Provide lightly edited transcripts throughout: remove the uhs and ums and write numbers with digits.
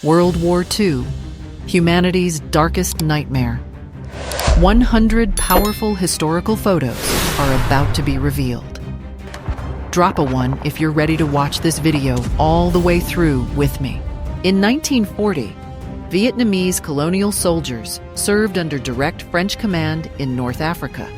World War II, humanity's darkest nightmare. 100 powerful historical photos are about to be revealed. Drop a one if you're ready to watch this video all the way through with me. In 1940, Vietnamese colonial soldiers served under direct French command in North Africa,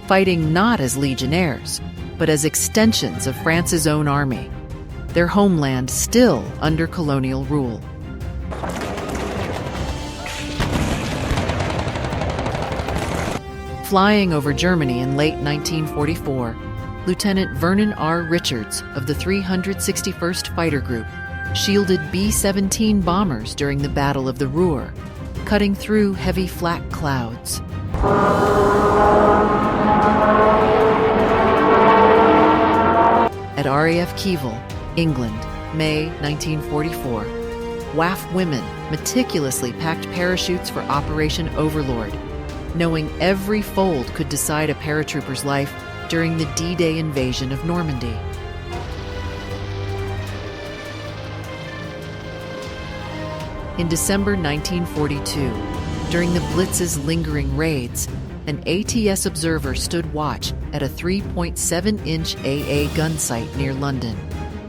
fighting not as legionnaires, but as extensions of France's own army, their homeland still under colonial rule. Flying over Germany in late 1944, Lieutenant Vernon R. Richards of the 361st Fighter Group shielded B-17 bombers during the Battle of the Ruhr, cutting through heavy flak clouds. At RAF Kievil, England, May 1944, WAF women meticulously packed parachutes for Operation Overlord, knowing every fold could decide a paratrooper's life during the D-Day invasion of Normandy. In December 1942, during the Blitz's lingering raids, an ATS observer stood watch at a 3.7-inch AA gun site near London,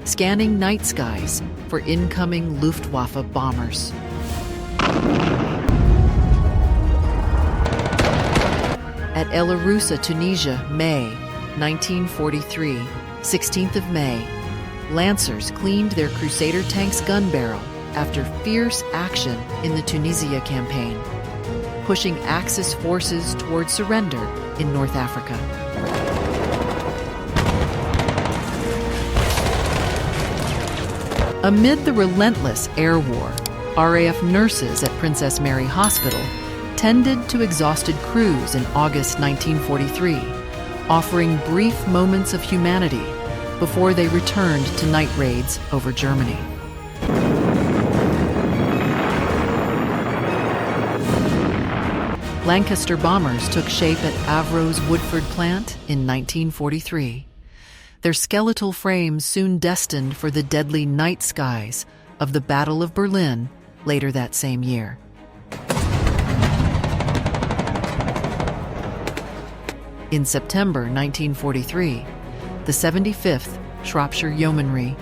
scanning night skies for incoming Luftwaffe bombers. At El Arousa, Tunisia, May 1943, 16th of May, Lancers cleaned their Crusader tank's gun barrel after fierce action in the Tunisia campaign, pushing Axis forces toward surrender in North Africa. Amid the relentless air war, RAF nurses at Princess Mary Hospital tended to exhausted crews in August 1943, offering brief moments of humanity before they returned to night raids over Germany. Lancaster bombers took shape at Avro's Woodford plant in 1943, their skeletal frames soon destined for the deadly night skies of the Battle of Berlin later that same year. In September 1943, the 75th Shropshire Yeomanry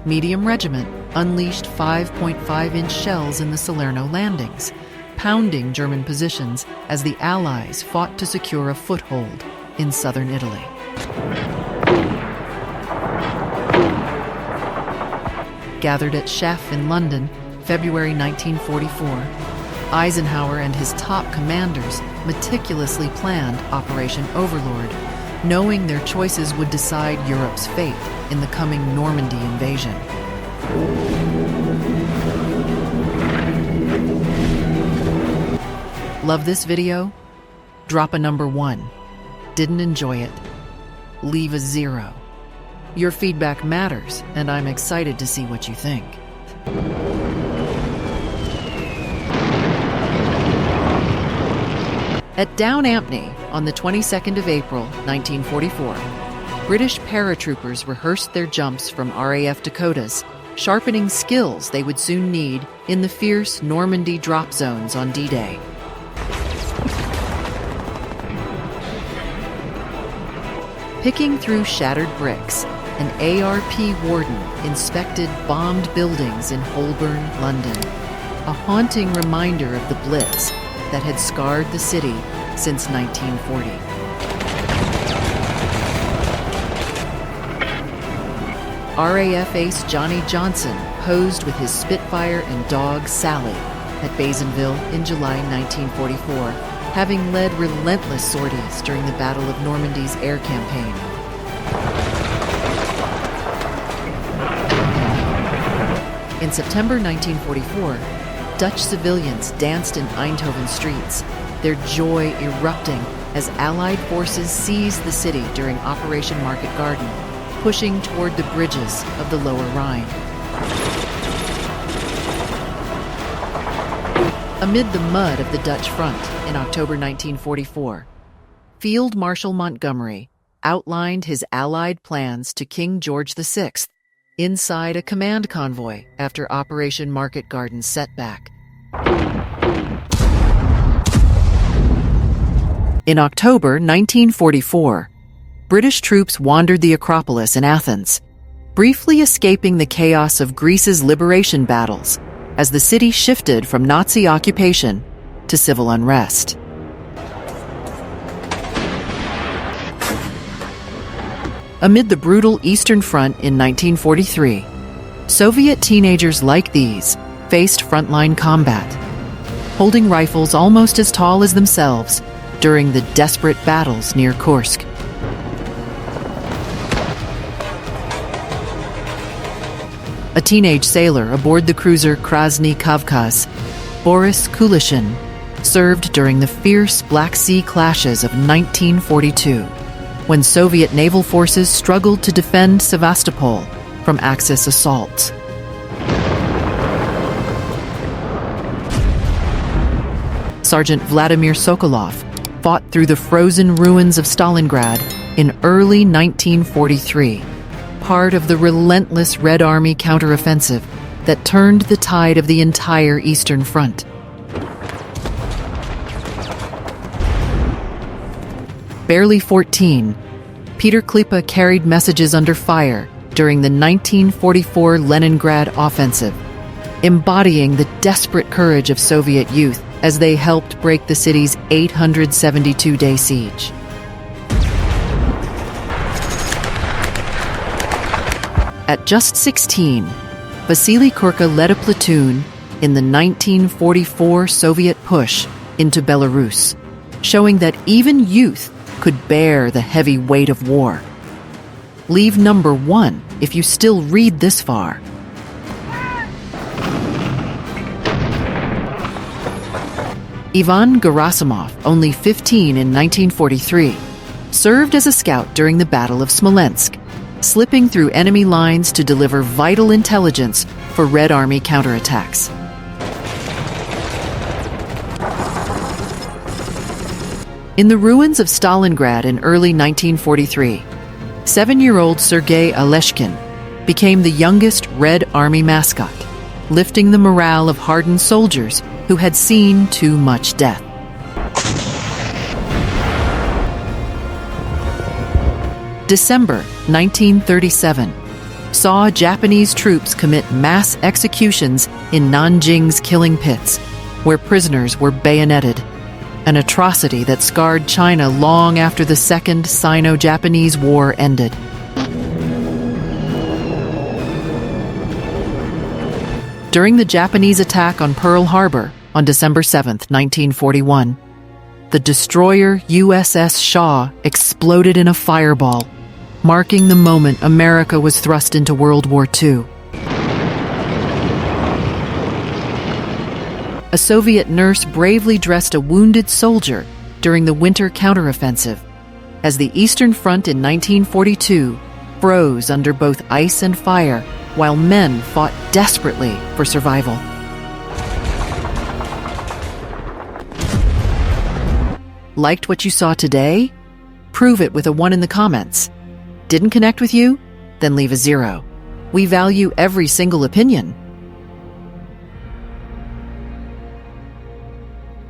Medium Regiment unleashed 5.5-inch shells in the Salerno landings, pounding German positions as the Allies fought to secure a foothold in southern Italy. Gathered at Chef in London, February 1944, Eisenhower and his top commanders meticulously planned Operation Overlord, knowing their choices would decide Europe's fate in the coming Normandy invasion. Love this video? Drop a number 1. Didn't enjoy it? Leave a 0. Your feedback matters, and I'm excited to see what you think. At Down Ampney on the 22nd of April, 1944, British paratroopers rehearsed their jumps from RAF Dakotas, sharpening skills they would soon need in the fierce Normandy drop zones on D-Day. Picking through shattered bricks, an ARP warden inspected bombed buildings in Holborn, London, a haunting reminder of the Blitz that had scarred the city since 1940. RAF ace Johnny Johnson posed with his Spitfire and dog Sally at Bazenville in July 1944, having led relentless sorties during the Battle of Normandy's air campaign. In September 1944, Dutch civilians danced in Eindhoven streets, their joy erupting as Allied forces seized the city during Operation Market Garden, pushing toward the bridges of the Lower Rhine. Amid the mud of the Dutch front in October 1944, Field Marshal Montgomery outlined his Allied plans to King George VI inside a command convoy after Operation Market Garden setback. In October 1944, British troops wandered the Acropolis in Athens, briefly escaping the chaos of Greece's liberation battles as the city shifted from Nazi occupation to civil unrest. Amid the brutal Eastern Front in 1943, Soviet teenagers like these faced frontline combat, holding rifles almost as tall as themselves during the desperate battles near Kursk. A teenage sailor aboard the cruiser Krasny Kavkaz, Boris Kulishin, served during the fierce Black Sea clashes of 1942, when Soviet naval forces struggled to defend Sevastopol from Axis assaults. Sergeant Vladimir Sokolov fought through the frozen ruins of Stalingrad in early 1943, part of the relentless Red Army counteroffensive that turned the tide of the entire Eastern Front. Barely 14, Peter Klipa carried messages under fire during the 1944 Leningrad offensive, embodying the desperate courage of Soviet youth as they helped break the city's 872-day siege. At just 16, Vasily Kurka led a platoon in the 1944 Soviet push into Belarus, showing that even youth could bear the heavy weight of war. Leave number 1 if you still read this far. Ivan Gerasimov, only 15 in 1943, served as a scout during the Battle of Smolensk, slipping through enemy lines to deliver vital intelligence for Red Army counterattacks. In the ruins of Stalingrad in early 1943, 7-year-old Sergei Aleshkin became the youngest Red Army mascot, lifting the morale of hardened soldiers who had seen too much death. December 1937 saw Japanese troops commit mass executions in Nanjing's killing pits, where prisoners were bayoneted, an atrocity that scarred China long after the Second Sino-Japanese War ended. During the Japanese attack on Pearl Harbor on December 7, 1941, the destroyer USS Shaw exploded in a fireball, marking the moment America was thrust into World War II. A Soviet nurse bravely dressed a wounded soldier during the winter counteroffensive, as the Eastern Front in 1942 froze under both ice and fire while men fought desperately for survival. Liked what you saw today? Prove it with a 1 in the comments. Didn't connect with you? Then leave a 0. We value every single opinion.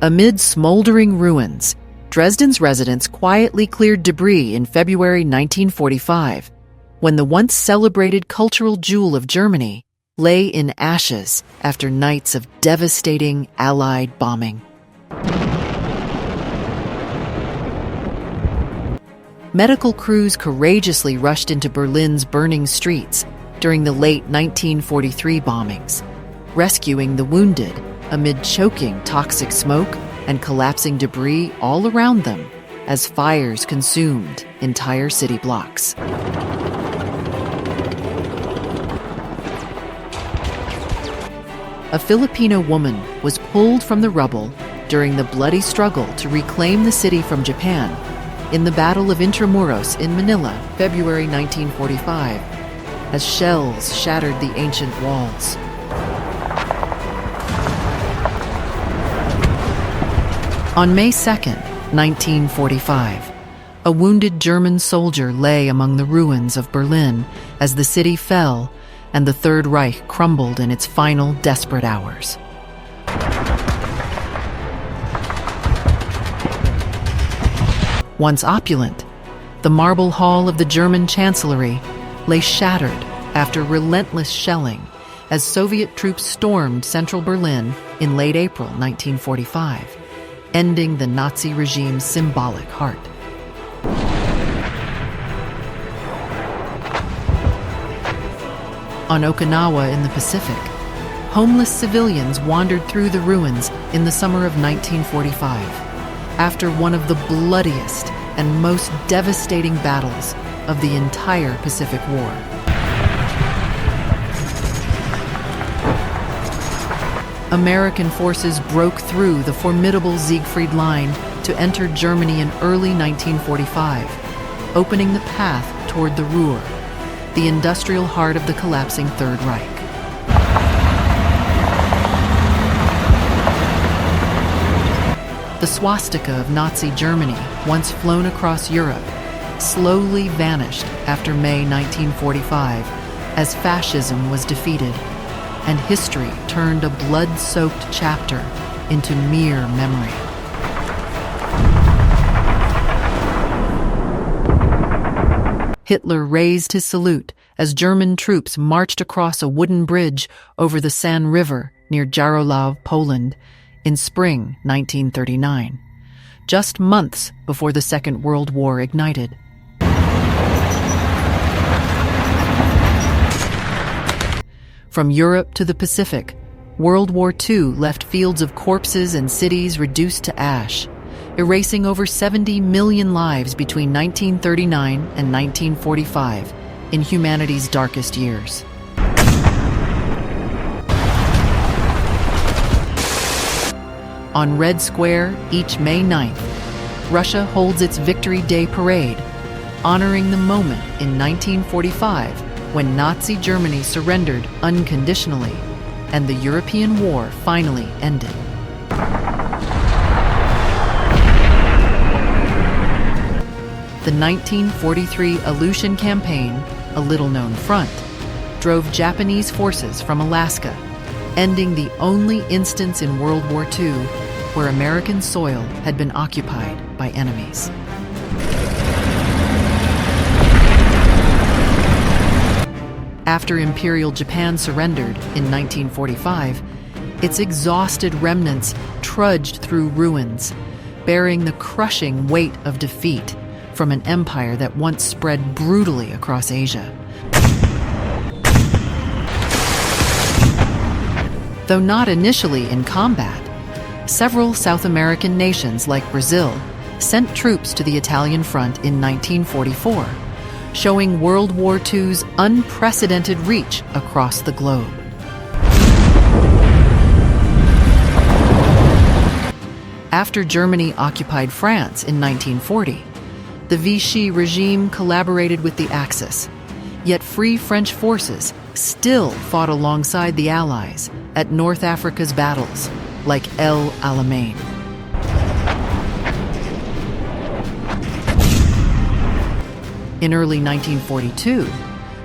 Amid smoldering ruins, Dresden's residents quietly cleared debris in February 1945, when the once celebrated cultural jewel of Germany lay in ashes after nights of devastating Allied bombing. Medical crews courageously rushed into Berlin's burning streets during the late 1943 bombings, rescuing the wounded amid choking toxic smoke and collapsing debris all around them as fires consumed entire city blocks. A Filipino woman was pulled from the rubble during the bloody struggle to reclaim the city from Japan in the Battle of Intramuros in Manila, February 1945, as shells shattered the ancient walls. On May 2, 1945, a wounded German soldier lay among the ruins of Berlin as the city fell and the Third Reich crumbled in its final desperate hours. Once opulent, the marble hall of the German Chancellery lay shattered after relentless shelling as Soviet troops stormed central Berlin in late April 1945, ending the Nazi regime's symbolic heart. On Okinawa in the Pacific, homeless civilians wandered through the ruins in the summer of 1945, after one of the bloodiest and most devastating battles of the entire Pacific War. American forces broke through the formidable Siegfried Line to enter Germany in early 1945, opening the path toward the Ruhr, the industrial heart of the collapsing Third Reich. The swastika of Nazi Germany, once flown across Europe, slowly vanished after May 1945 as fascism was defeated, and history turned a blood-soaked chapter into mere memory. Hitler raised his salute as German troops marched across a wooden bridge over the San River near Jarosław, Poland, in spring 1939, just months before the Second World War ignited. From Europe to the Pacific, World War II left fields of corpses and cities reduced to ash, erasing over 70 million lives between 1939 and 1945 in humanity's darkest years. On Red Square each May 9th, Russia holds its Victory Day parade, honoring the moment in 1945 when Nazi Germany surrendered unconditionally and the European war finally ended. The 1943 Aleutian Campaign, a little-known front, drove Japanese forces from Alaska, ending the only instance in World War II where American soil had been occupied by enemies. After Imperial Japan surrendered in 1945, its exhausted remnants trudged through ruins, bearing the crushing weight of defeat from an empire that once spread brutally across Asia. Though not initially in combat, several South American nations like Brazil sent troops to the Italian front in 1944, showing World War II's unprecedented reach across the globe. After Germany occupied France in 1940, the Vichy regime collaborated with the Axis, yet Free French forces still fought alongside the Allies at North Africa's battles, like El Alamein. In early 1942,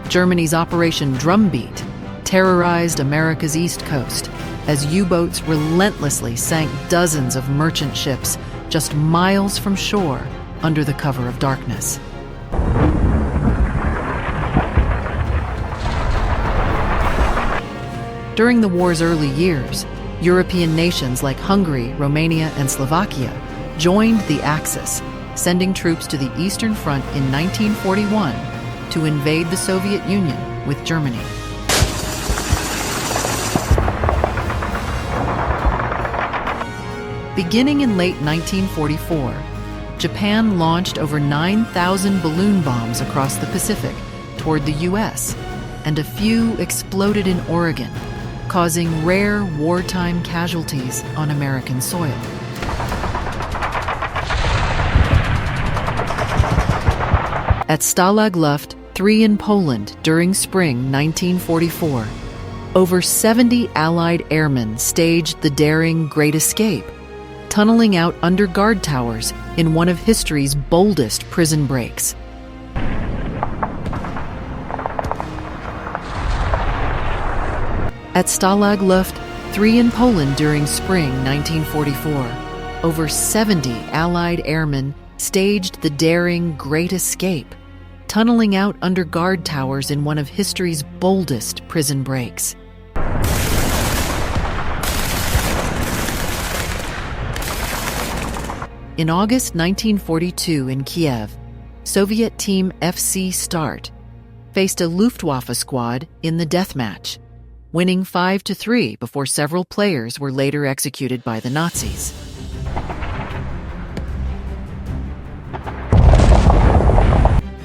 Germany's Operation Drumbeat terrorized America's East Coast as U-boats relentlessly sank dozens of merchant ships just miles from shore under the cover of darkness. During the war's early years, European nations like Hungary, Romania, and Slovakia joined the Axis, sending troops to the Eastern Front in 1941 to invade the Soviet Union with Germany. Beginning in late 1944, Japan launched over 9,000 balloon bombs across the Pacific toward the U.S., and a few exploded in Oregon, causing rare wartime casualties on American soil. At Stalag Luft 3 in Poland during spring 1944, over 70 Allied airmen staged the daring Great Escape, tunneling out under guard towers in one of history's boldest prison breaks. At Stalag Luft 3 in Poland during spring 1944, over 70 Allied airmen staged the daring Great Escape, tunneling out under guard towers in one of history's boldest prison breaks. In August 1942 in Kiev, Soviet Team FC Start faced a Luftwaffe squad in the deathmatch, winning 5-3 before several players were later executed by the Nazis.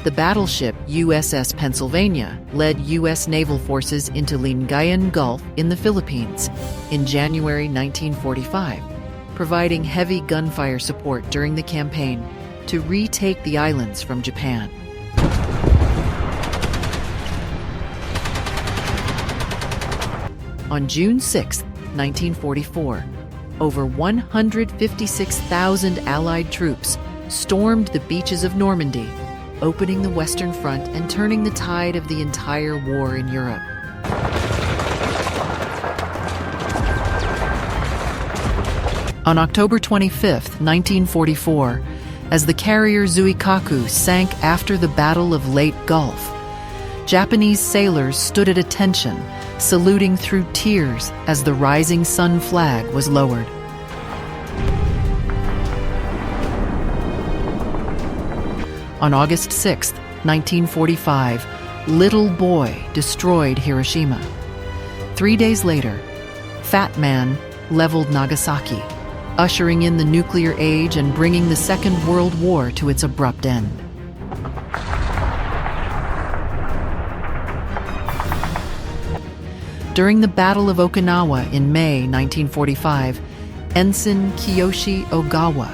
The battleship USS Pennsylvania led U.S. naval forces into Lingayen Gulf in the Philippines in January 1945, providing heavy gunfire support during the campaign to retake the islands from Japan. On June 6, 1944, over 156,000 Allied troops stormed the beaches of Normandy, opening the Western Front and turning the tide of the entire war in Europe. On October 25, 1944, as the carrier Zuikaku sank after the Battle of Leyte Gulf, Japanese sailors stood at attention, saluting through tears as the rising sun flag was lowered. On August 6, 1945, Little Boy destroyed Hiroshima. 3 days later, Fat Man leveled Nagasaki, ushering in the nuclear age and bringing the Second World War to its abrupt end. During the Battle of Okinawa in May 1945, Ensign Kiyoshi Ogawa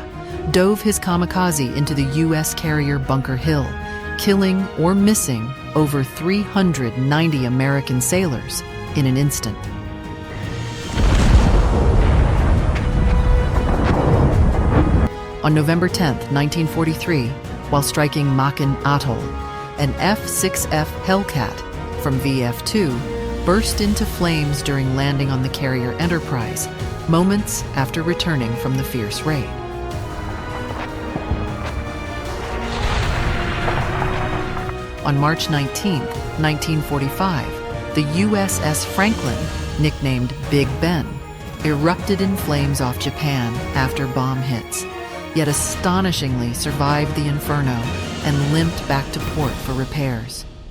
dove his kamikaze into the U.S. carrier Bunker Hill, killing or missing over 390 American sailors in an instant. On November 10, 1943, while striking Makin Atoll, an F-6F Hellcat from WW2 burst into flames during landing on the carrier Enterprise, moments after returning from the fierce raid. On March 19, 1945, the USS Franklin, nicknamed Big Ben, erupted in flames off Japan after bomb hits, yet astonishingly survived the inferno and limped back to port for repairs.